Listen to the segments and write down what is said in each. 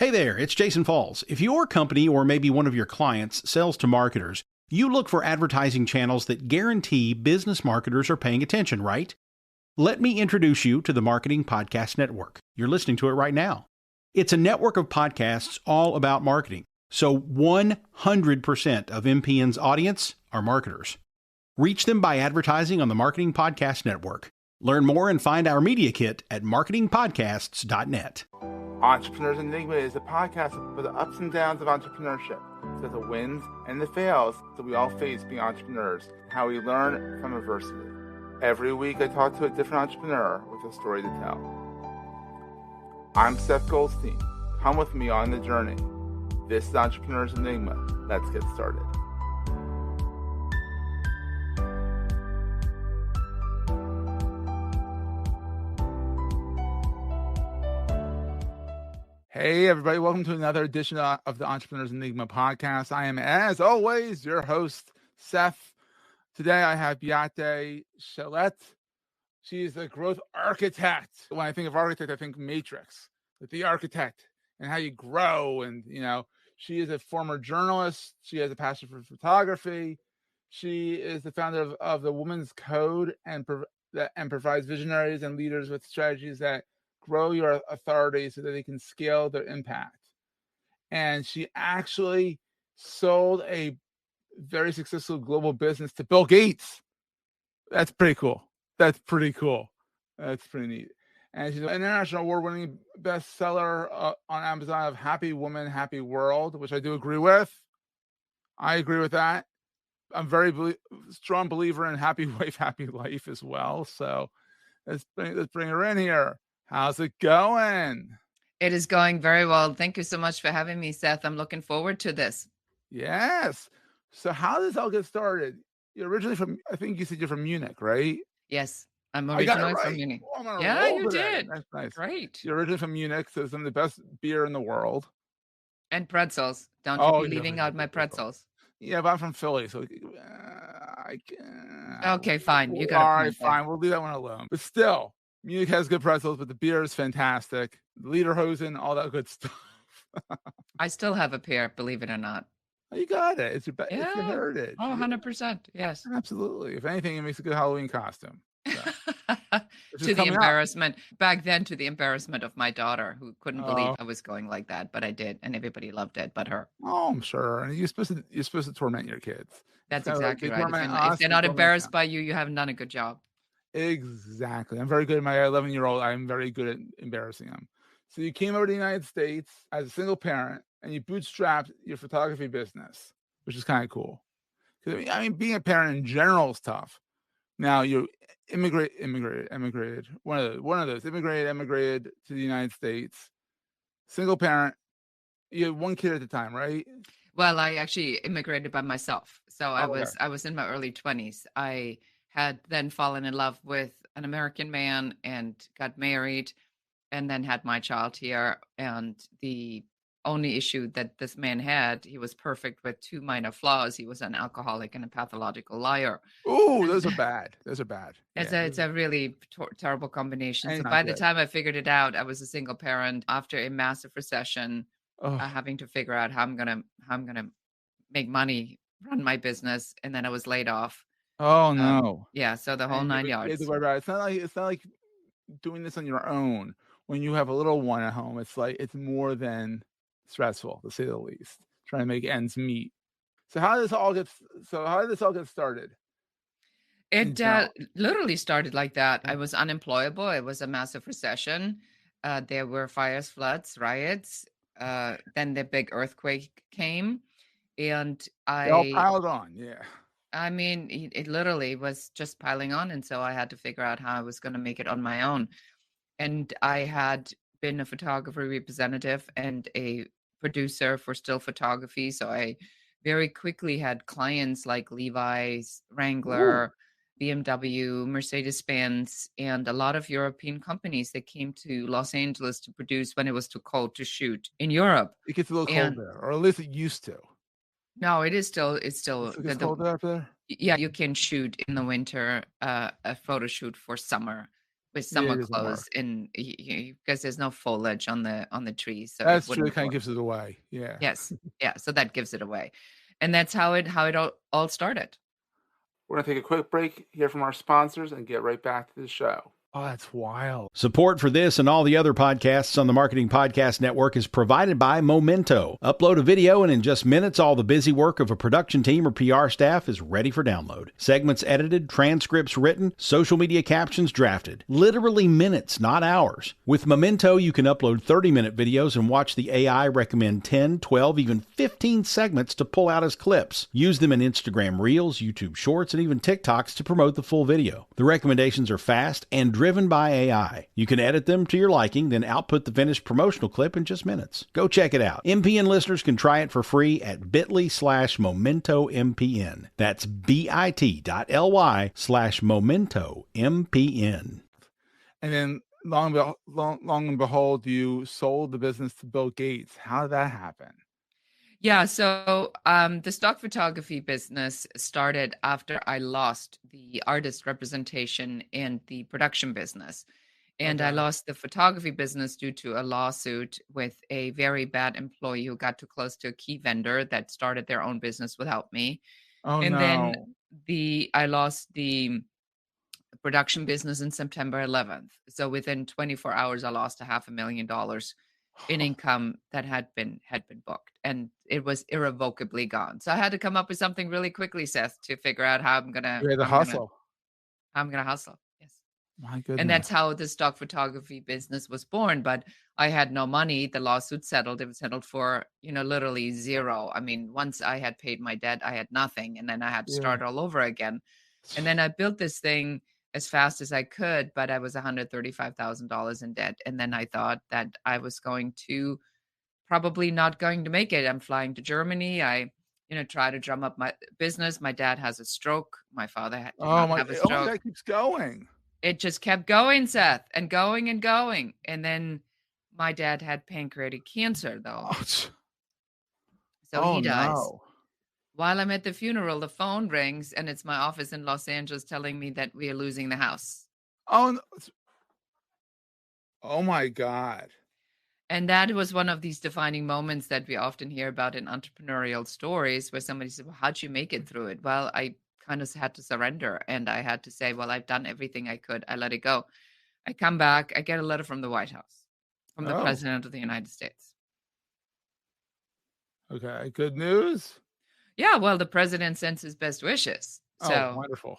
Hey there, it's Jason Falls. If your company or maybe one of your clients sells to marketers, you look for advertising channels that guarantee business marketers are paying attention, right? Let me introduce you to the Marketing Podcast Network. You're listening to it right now. It's a network of podcasts all about marketing. So 100% of MPN's audience are marketers. Reach them by advertising on the Marketing Podcast Network. Learn more and find our media kit at marketingpodcasts.net. Entrepreneurs Enigma is a podcast for the ups and downs of entrepreneurship. So the wins and the fails that we all face being entrepreneurs, how we learn from adversity. Every week I talk to a different entrepreneur with a story to tell. I'm Seth Goldstein. Come with me on the journey. This is Entrepreneurs Enigma. Let's get started. Hey, everybody. Welcome to another edition of the Entrepreneurs Enigma podcast. I am, as always, your host, Seth. Today, I have Beate Chelette. She is the growth architect. When I think of architect, I think Matrix, like the architect and how you grow. And, she is a former journalist. She has a passion for photography. She is the founder of the Women's Code and provides visionaries and leaders with strategies that grow your authority so that they can scale their impact. And she actually sold a very successful global business to Bill Gates. That's pretty cool. That's pretty neat. And she's an international award-winning bestseller on Amazon of Happy Woman, Happy World, which I do agree with. I agree with that. I'm very strong believer in happy wife, happy life as well. So let's bring her in here. How's it going? It is going very well. Thank you so much for having me, Seth. I'm looking forward to this. Yes. So how did this all get started? You're originally from, I think you said you're from Munich, right? Yes, I'm originally from Munich. Oh, yeah, you did. That's nice. Great. You're originally from Munich, so some of the best beer in the world. And pretzels. Don't you be leaving out my pretzels. Yeah, but I'm from Philly, so okay, fine. You got all right, fine. We'll leave that one alone. But still, Munich has good pretzels, but the beer is fantastic. Lederhosen, all that good stuff. I still have a pair, believe it or not. You got it. It's your heritage. Oh, 100%. Yes. Absolutely. If anything, it makes a good Halloween costume. So. To the embarrassment. Back then, to the embarrassment of my daughter, who couldn't believe I was going like that, but I did, and everybody loved it, but her. Oh, I'm sure. And you're supposed to torment your kids. That's exactly right. If they're not embarrassed by you, you haven't done a good job. Exactly. I'm very good at my 11-year-old. I'm very good at embarrassing them. So you came over to the United States as a single parent, and you bootstrapped your photography business, which is kind of cool. I mean, being a parent in general is tough. Now you immigrated. One of those immigrated to the United States. Single parent. You had one kid at the time, right? Well, I actually immigrated by myself. So I was in my early 20s. I had then fallen in love with an American man and got married and then had my child here. And the only issue that this man had, he was perfect with two minor flaws. He was an alcoholic and a pathological liar. Oh, those are bad. It's a really terrible combination. So by the time I figured it out, I was a single parent after a massive recession, having to figure out how I'm gonna make money, run my business, and then I was laid off. Oh no! Yeah, so the whole 9 yards. It's not like doing this on your own. When you have a little one at home, it's more than stressful, to say the least. Trying to make ends meet. So how did this all get started? It literally started like that. I was unemployable. It was a massive recession. There were fires, floods, riots. Then the big earthquake came, and They all piled on. Yeah. I mean, it literally was just piling on. And so I had to figure out how I was going to make it on my own. And I had been a photography representative and a producer for still photography. So I very quickly had clients like Levi's, Wrangler, BMW, Mercedes-Benz, and a lot of European companies that came to Los Angeles to produce when it was too cold to shoot in Europe. It gets a little cold there, or at least it used to. No, it's still cold out there. Yeah, you can shoot in the winter a photo shoot for summer with Yeah, summer it doesn't work. clothes in because there's no foliage on the trees, so it That's true. It wouldn't kind of work. gives it away. Yeah. Yes. Yeah, so that gives it away. And that's how it all started. We're going to take a quick break, hear from our sponsors, and get right back to the show. Oh, that's wild. Support for this and all the other podcasts on the Marketing Podcast Network is provided by Momento. Upload a video, and in just minutes, all the busy work of a production team or PR staff is ready for download. Segments edited, transcripts written, social media captions drafted. Literally minutes, not hours. With Momento, you can upload 30-minute videos and watch the AI recommend 10, 12, even 15 segments to pull out as clips. Use them in Instagram Reels, YouTube Shorts, and even TikToks to promote the full video. The recommendations are fast and driven by AI. You can edit them to your liking, then output the finished promotional clip in just minutes. Go check it out. MPN listeners can try it for free at bit.ly/MomentoMPN. That's bit.ly/MomentoMPN. And then long and behold, you sold the business to Bill Gates. How did that happen? Yeah, so the stock photography business started after I lost the artist representation in the production business. And I Okay. lost the photography business due to a lawsuit with a very bad employee who got too close to a key vendor that started their own business without me. Oh, And then no. I lost the production business in September 11th. So within 24 hours, I lost $500,000 in income that had been booked, and it was irrevocably gone. So I had to come up with something really quickly, Seth, to figure out how I'm gonna You had to hustle. hustle. Yes. My And goodness. that's how the stock photography business was born. But I had no money. The lawsuit settled. It was settled for, literally zero. I mean, once I had paid my debt, I had nothing. And then I had to Yeah. start all over again. And then I built this thing as fast as I could, but I was $135,000 in debt. And then I thought that I was probably not going to make it. I'm flying to Germany. I try to drum up my business. My dad has a stroke. My father did Oh not my, have a oh my stroke. God, it keeps going. It just kept going, Seth, and going and going. And then my dad had pancreatic cancer, though. Oh, So oh he dies. no. While I'm at the funeral, the phone rings, and it's my office in Los Angeles telling me that we are losing the house. Oh, no. Oh my God. And that was one of these defining moments that we often hear about in entrepreneurial stories where somebody said, well, how'd you make it through it? Well, I kind of had to surrender, and I had to say, well, I've done everything I could. I let it go. I come back. I get a letter from the White House, from the Oh, President of the United States. okay. Good news. Yeah, well, the president sends his best wishes. Oh, So, wonderful.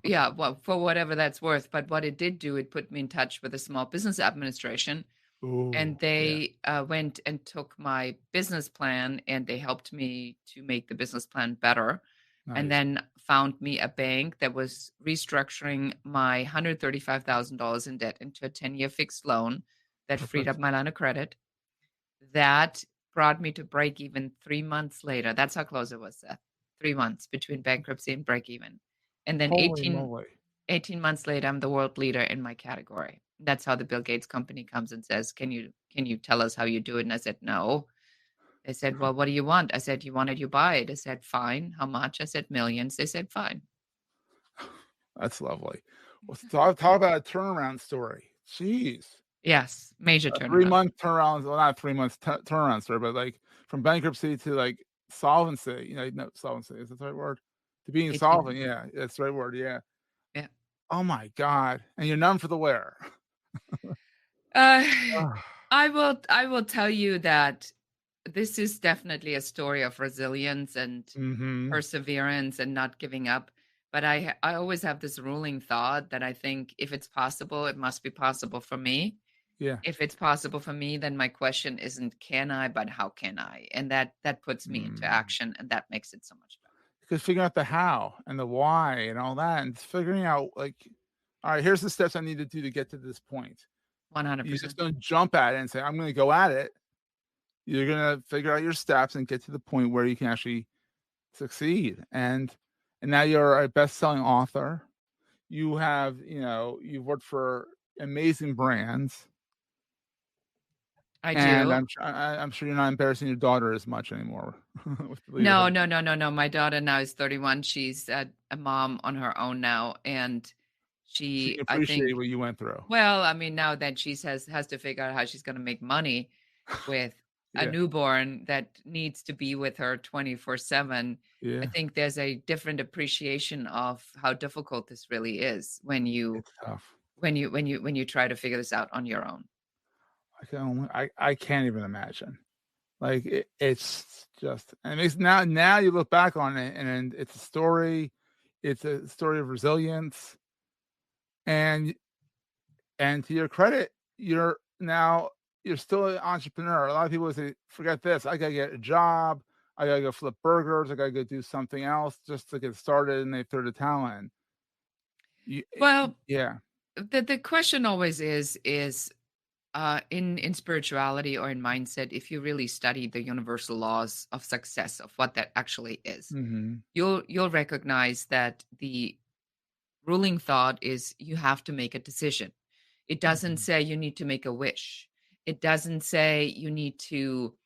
yeah, well, for whatever that's worth. But what it did do, it put me in touch with the Small Business Administration, and Ooh, yeah. they went and took my business plan, and they helped me to make the business plan better. And Nice. then found me a bank that was restructuring my $135,000 in debt into a 10-year fixed loan that freed up Perfect. my line of credit. That brought me to break even 3 months later. That's how close it was, Seth. 3 months between bankruptcy and break even. And then Holy 18 moly. months later, I'm the world leader in my category. That's how the Bill Gates company comes and says, can you tell us how you do it? And I said, no. They said, well, what do you want? I said, you want it, you buy it. I said, fine. How much? I said, millions. They said, fine. That's lovely. Well, talk about a turnaround story. Jeez. Yes. Major A turnaround. 3-month turnaround. Well, not 3 months turnaround story, but like from bankruptcy to like solvency. No, solvency. Is that the right word? To being 18 solvent. Yeah, that's the right word. Yeah. Yeah. Oh my God. And you're none for the wear. I will tell you that this is definitely a story of resilience and Mm-hmm. perseverance and not giving up. But I always have this ruling thought that I think if it's possible, it must be possible for me. Yeah. If it's possible for me, then my question isn't can I, but how can I? And that puts me into Mm. action, and that makes it so much better. Because figuring out the how and the why and all that, and figuring out like, all right, here's the steps I need to do to get to this point. You 100%. just don't jump at it and say, I'm going to go at it. You're going to figure out your steps and get to the point where you can actually succeed. And now you're a best-selling author. You have, you've worked for amazing brands. I And do. I'm sure you're not embarrassing your daughter as much anymore. No. My daughter now is 31. She's a mom on her own now. And She I think, appreciated what you went through. well, I mean, now that she has to figure out how she's going to make money with a Yeah. newborn that needs to be with her 24/7. I Yeah. think there's a different appreciation of how difficult this really is when you It's tough. when you try to figure this out on your own. I can't even imagine. Like it's just, and it's now you look back on it and it's a story. It's a story of resilience, and to your credit, you're still an entrepreneur. A lot of people say, forget this. I gotta get a job. I gotta go flip burgers. I gotta go do something else just to get started, and they throw the towel in. Well, Yeah. the question always is in spirituality or in mindset, if you really study the universal laws of success of what that actually is, Mm-hmm. you'll recognize that the ruling thought is you have to make a decision. It doesn't Mm-hmm. say you need to make a wish. It doesn't say you need to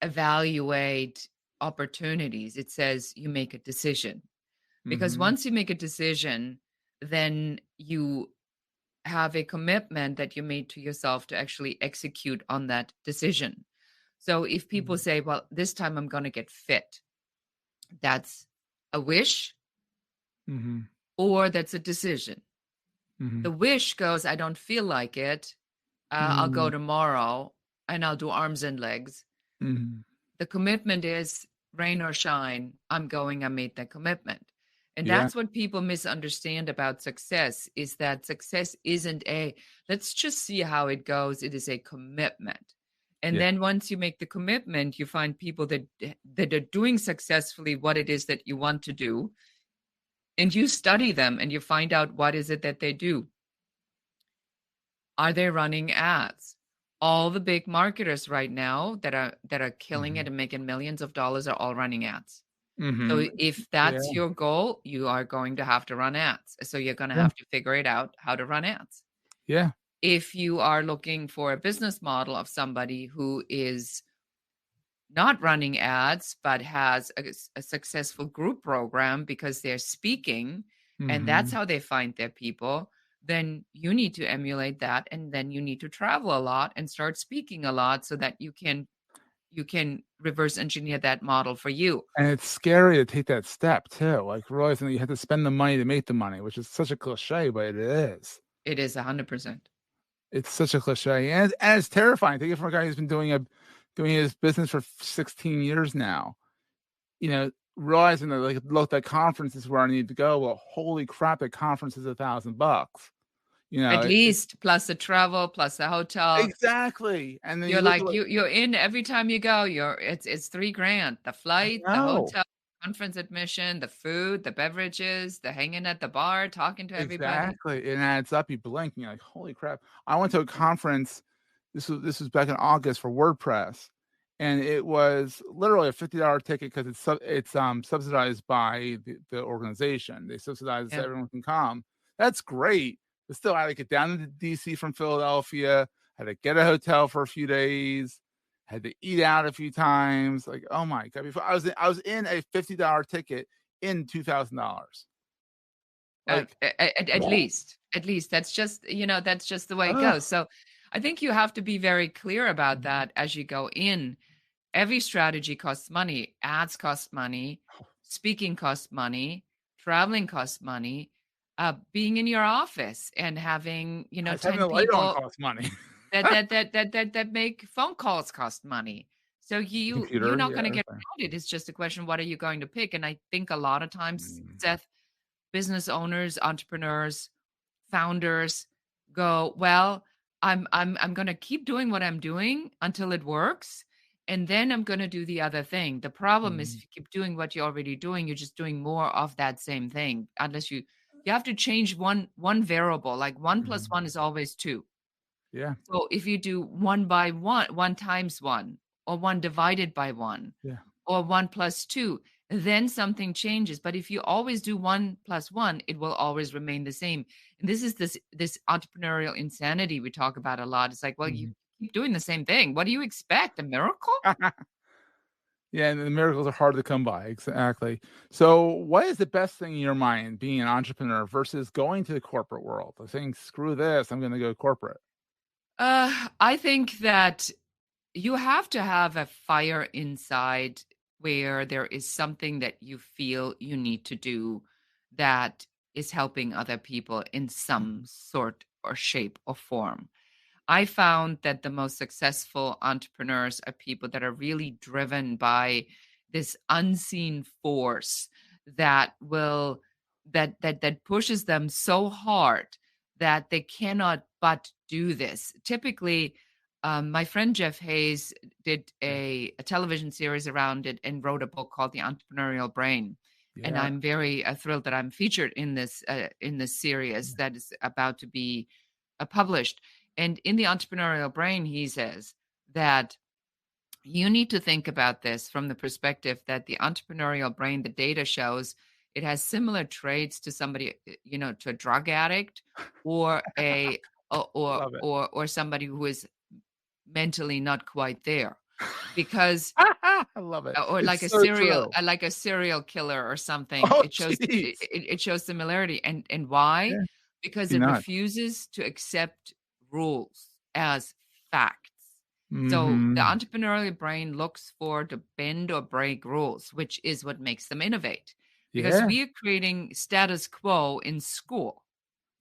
evaluate opportunities. It says you make a decision. Because Mm-hmm. once you make a decision, then you have a commitment that you made to yourself to actually execute on that decision. So if people say, well, this time I'm going to get fit, that's a wish Mm-hmm. or that's a decision. Mm-hmm. The wish goes, I don't feel like it. I'll go Mm-hmm. tomorrow and I'll do arms and legs. Mm-hmm. The commitment is rain or shine. I'm going, I made that commitment. And Yeah. that's what people misunderstand about success is that success isn't a, let's just see how it goes. It is a commitment. And Yeah. then once you make the commitment, you find people that are doing successfully what it is that you want to do. And you study them and you find out what is it that they do. Are they running ads? All the big marketers right now that are killing Mm-hmm. it and making millions of dollars are all running ads. Mm-hmm. So if Yeah. that's your goal, you are going to have to run ads. So you're going to Yeah. have to figure it out how to run ads. Yeah. If you are looking for a business model of somebody who is not running ads but has a successful group program because they're speaking and that's Mm-hmm. how they find their people, then you need to emulate that and then you need to travel a lot and start speaking a lot so that you can reverse engineer that model for you. And it's scary to take that step too, like realizing that you have to spend the money to make the money, which is such a cliche, but it is. It is 100%. It's such a cliche, and it's terrifying. Take it from a guy who's been doing his business for 16 years now. Realizing that like, look, that conference is where I need to go. Well, holy crap, that conference is $1,000. At It's least plus the travel, plus the hotel. exactly. And then you You're look at like you're in every time you go, it's 3 grand. The I flight, the know. hotel, conference admission, the food, the beverages, the hanging at the bar, talking to everybody. Exactly. It adds up. You blink and you're like, holy crap. I went to a conference. This was back in August for WordPress. And it was literally a $50 ticket because it's subsidized by the organization. They subsidize it so Yeah. everyone can come. That's great. But still, I had to get down to DC from Philadelphia, had to get a hotel for a few days, had to eat out a few times. Like, oh my God. Before I was in a $50 ticket in $2,000. Like, At least that's just, that's just the way it ugh. goes. So I think you have to be very clear about that as you go in. Every strategy costs money. Ads cost money. Speaking costs money. Traveling costs money. Being in your office and having, Having 10 the light on people costs money. that make phone calls cost money. So you're Computer, not yeah, going to get everything. around it. It's just a question, what are you going to pick? And I think a lot of times, Mm. Seth, business owners, entrepreneurs, founders go, well, I'm going to keep doing what I'm doing until it works, and then I'm going to do the other thing. The problem is Mhm. if you keep doing what you're already doing, you're just doing more of that same thing. Unless you have to change one variable. Like 1 + 1 is always 2. Yeah, So if you do 1 by 1, 1 times 1, or 1 divided by 1, yeah. or 1 + 2, then something changes. But if you always do 1 + 1, it will always remain the same. And this is this entrepreneurial insanity we talk about a lot. It's like, well, you Mhm. keep doing the same thing. What do you expect? A miracle? Yeah, and the miracles are hard to come by. Exactly. So, what is the best thing in your mind being an entrepreneur versus going to the corporate world? I think, screw this, I'm going to go corporate. I think that you have to have a fire inside where there is something that you feel you need to do that is helping other people in some Mhm. sort or shape or form. I found that the most successful entrepreneurs are people that are really driven by this unseen force that will that pushes them so hard that they cannot but do this. Typically, my friend Jeff Hayes did Yeah. a television series around it and wrote a book called The Entrepreneurial Brain. And Yeah. I'm very thrilled that I'm featured in this series Yeah. that is about to be published. And in the entrepreneurial brain, he says that you need to think about this from the perspective that the entrepreneurial brain, the data shows it has similar traits to somebody, to a drug addict or a Love it. or somebody who is mentally not quite there. Because I love it. or It's so true. like a serial killer or something. Oh, It shows jeez. it shows similarity. And why? Yeah. Because Be it nuts. refuses to accept rules as facts. So the Mhm. entrepreneurial brain looks for to bend or break rules, which is what makes them innovate. Because Yeah. we are creating status quo in school.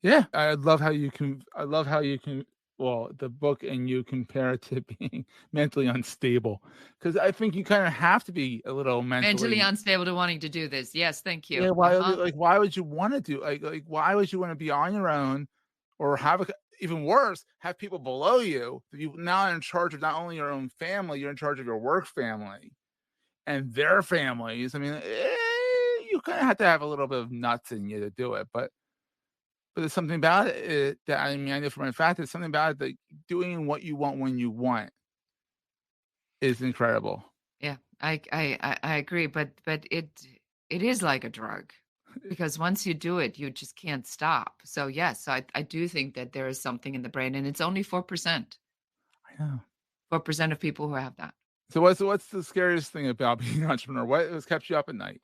Yeah. I love how you can well, the book and you compare it to being mentally unstable because I think you kinda have to be a little Mentally mentally. unstable to wanting to do this. Yes, thank you. Yeah, why Uh-huh. like, why would you wanna do why would you wanna be on your own or have a c even worse, have people below you that you now are in charge of not only your own family, you're in charge of your work family and their families. I mean, you kinda have to have a little bit of nuts in you to do it, but there's something about it that I mean, I know for my fact, there's something about it that doing what you want when you want is incredible. Yeah, I agree, but it is like a drug because once you do it, you just can't stop. So yes, I do think that there is something in the brain, and it's only 4%. I know. 4% of people who have that. So what's the scariest thing about being an entrepreneur? What has kept you up at night?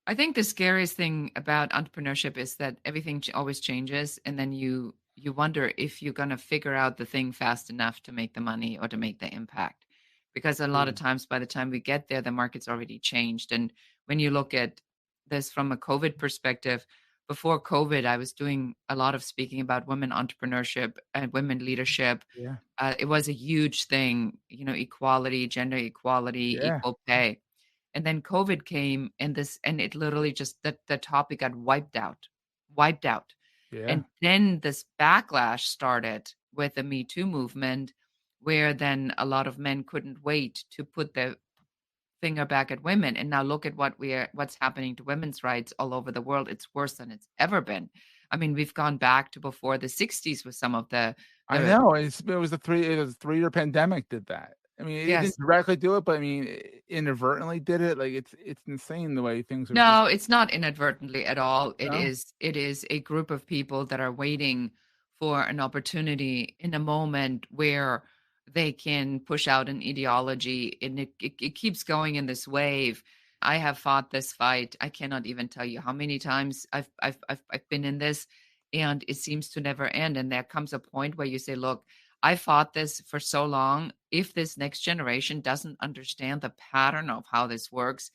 I think the scariest thing about entrepreneurship is that everything always changes, and then you wonder if you're going to figure out the thing fast enough to make the money or to make the impact. Because a lot of True. times, by the time we get there, the market's already changed. And when you look at this from a COVID perspective, before COVID, I was doing a lot of speaking about women entrepreneurship and women leadership. Yeah. It was a huge thing, equality, gender equality, Yeah. equal pay. And then COVID came and it literally just the topic got wiped out. Yeah. And then this backlash started with the Me Too movement, where then a lot of men couldn't wait to put their finger back at women. And now look at what's happening to women's rights all over the world. It's worse than it's ever been. I mean, we've gone back to before the 60s with some of I the know, it was a 3-year pandemic did that. I mean, it didn't yes. directly do it, but I mean, inadvertently did it, like, it's insane the way things are just No, it's not inadvertently at all. no? It is a group of people that are waiting for an opportunity in a moment where they can push out an ideology, and it keeps going in this wave. I have fought this fight. I cannot even tell you how many times I've been in this, and it seems to never end. And there comes a point where you say, "Look, I fought this for so long. If this next generation doesn't understand the pattern of how this works,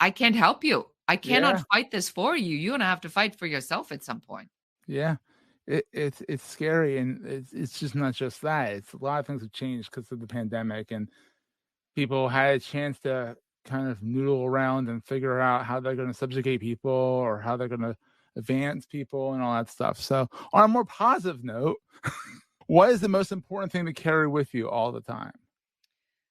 I can't help you. I cannot Yeah, fight this for you. You're gonna have to fight for yourself at some point." yeah. It's scary, and it's just not just that, it's a lot of things have changed because of the pandemic, and people had a chance to kind of noodle around and figure out how they're gonna subjugate people or how they're gonna advance people and all that stuff, so, on a more positive note, what is the most important thing to carry with you all the time?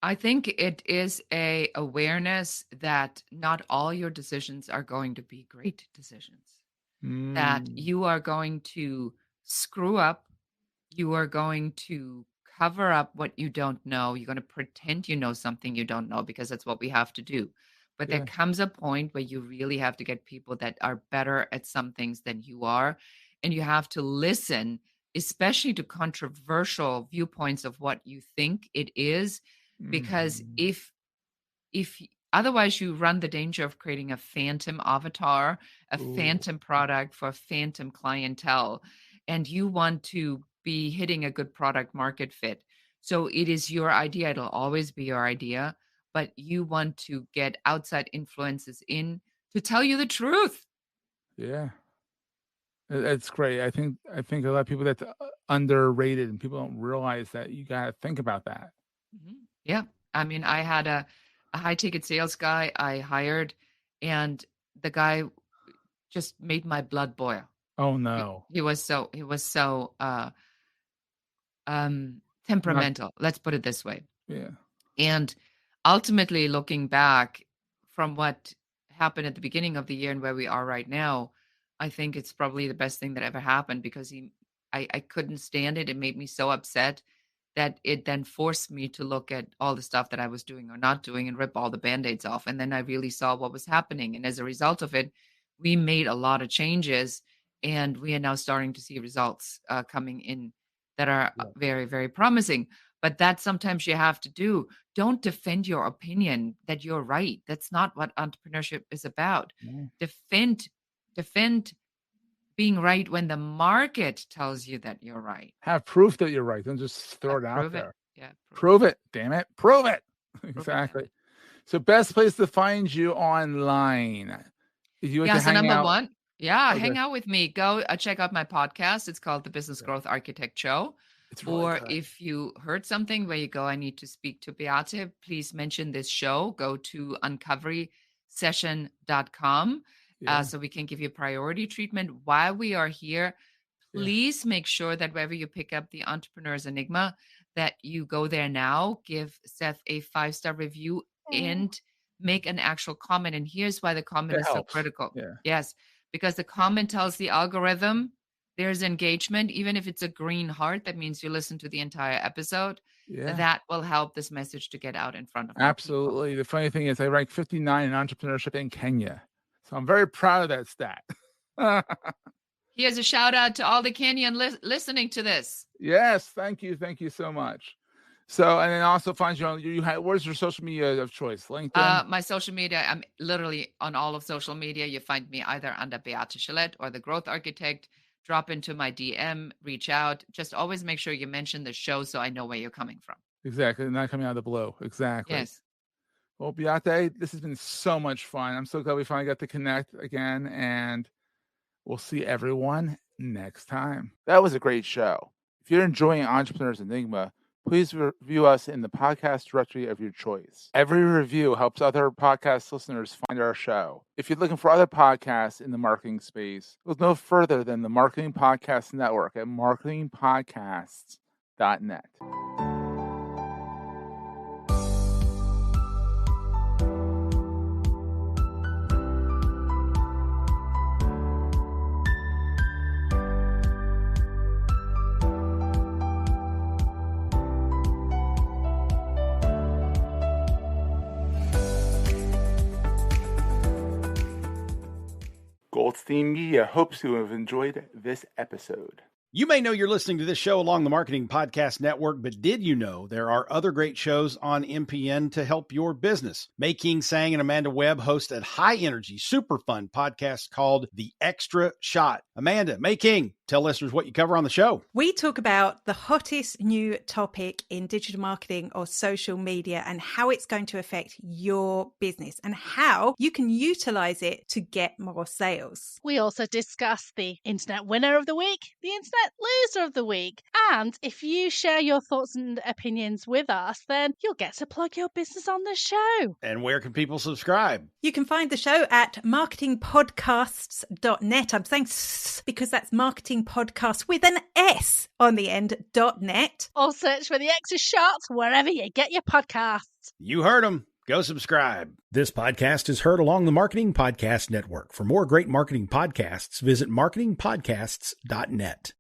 I think it is a awareness that not all your decisions are going to be great decisions. That Mm, you are going to screw up, you are going to cover up what you don't know, you're gonna pretend you know something you don't know because that's what we have to do. But there yeah, comes a point where you really have to get people that are better at some things than you are, and you have to listen, especially to controversial viewpoints of what you think it is, because mhm, Otherwise you run the danger of creating a phantom avatar, a phantom product for a phantom clientele, and you want to be hitting a good product market fit. So it is your idea. It'll always be your idea, but you want to get outside influences in to tell you the truth. Yeah. It's great. I think a lot of people, that's underrated, and people don't realize that you got to think about that. Yeah. I mean, I had a high ticket sales guy I hired, and the guy just made my blood boil. Oh no. He was so temperamental. Let's put it this way. Yeah. And ultimately, looking back from what happened at the beginning of the year and where we are right now, I think it's probably the best thing that ever happened, because I couldn't stand it. It made me so upset that it then forced me to look at all the stuff that I was doing or not doing and rip all the Band-Aids off. And then I really saw what was happening. And as a result of it, we made a lot of changes, and we are now starting to see results coming in that are very, very promising. But that sometimes you have to do. Don't defend your opinion that you're right. That's not what entrepreneurship is about. Defend being right when the market tells you that you're right. Have proof that you're right. Don't just throw it out there. Yeah. Prove it. Damn it. Prove it. Exactly. So best place to find you online. If you want to hang number out, one. Yeah, hang out with me. Go check out my podcast. It's called The Business Growth Architect Show. It's really good. If you heard something where you go, I need to speak to Beate, please mention this show. Go to uncoverysession.com so we can give you priority treatment while we are here. Please make sure that wherever you pick up the Entrepreneur's Enigma, that you go there now, give Seth a 5-star review, and make an actual comment. And here's why the comment is so critical. Yes, because the comment tells the algorithm there's engagement. Even if it's a green heart, that means you listen to the entire episode. That will help this message to get out in front of Absolutely. People. The funny thing is I rank 59 in entrepreneurship in Kenya. So I'm very proud of that stat. Here's a shout out to all the Kenyan listening to this. Yes. Thank you. Thank you so much. So, and then also find you on, where's your social media of choice? LinkedIn? My social media, I'm literally on all of social media. You find me either under Beate Chelette or The Growth Architect. Drop into my DM, reach out. Just always make sure you mention the show so I know where you're coming from. Exactly. Not coming out of the blue. Exactly. Yes. Well, Beate, this has been so much fun. I'm so glad we finally got to connect again, and we'll see everyone next time. That was a great show. If you're enjoying Entrepreneur's Enigma, please review us in the podcast directory of your choice. Every review helps other podcast listeners find our show. If you're looking for other podcasts in the marketing space, look no further than the Marketing Podcast Network at marketingpodcasts.net. Goldstein Media hopes you have enjoyed this episode. You may know you're listening to this show along the Marketing Podcast Network, but did you know there are other great shows on MPN to help your business? May King Sang and Amanda Webb host a high-energy, super fun podcast called The Extra Shot. Amanda, May King, tell listeners what you cover on the show. We talk about the hottest new topic in digital marketing or social media and how it's going to affect your business and how you can utilize it to get more sales. We also discuss the Internet Winner of the Week, the Internet Loser of the Week. And if you share your thoughts and opinions with us, then you'll get to plug your business on the show. And where can people subscribe? You can find the show at marketingpodcasts.net. I'm saying because that's marketing podcast with an S on the end, .net. Or search for The Extra Shot wherever you get your podcasts. You heard them. Go subscribe. This podcast is heard along the Marketing Podcast Network. For more great marketing podcasts, visit marketingpodcasts.net.